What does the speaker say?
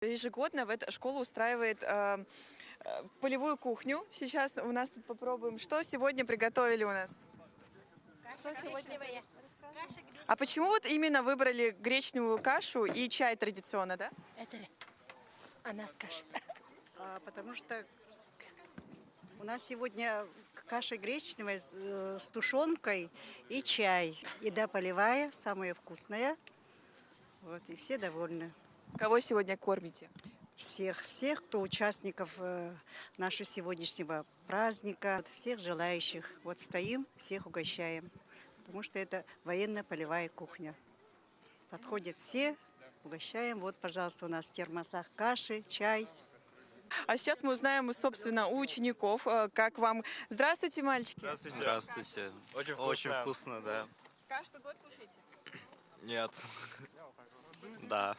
Ежегодно школа устраивает полевую кухню. Сейчас у нас тут попробуем. Что сегодня приготовили у нас? Что сегодня? А почему вот именно выбрали гречневую кашу и чай традиционно, да? Это она скажет. Потому что у нас сегодня каша гречневая с тушенкой и чай. Еда полевая, самая вкусная. Вот, и все довольны. Кого сегодня кормите? Всех, кто участников нашего сегодняшнего праздника, вот всех желающих. Вот стоим, всех угощаем, потому что это военно-полевая кухня. Подходят все, угощаем. Вот, пожалуйста, у нас в термосах каши, чай. А сейчас мы узнаем, собственно, у учеников, как вам. Здравствуйте, мальчики. Здравствуйте. Здравствуйте. Очень вкусно. Вкусно, да. Кашу год кушаете? Нет. Да.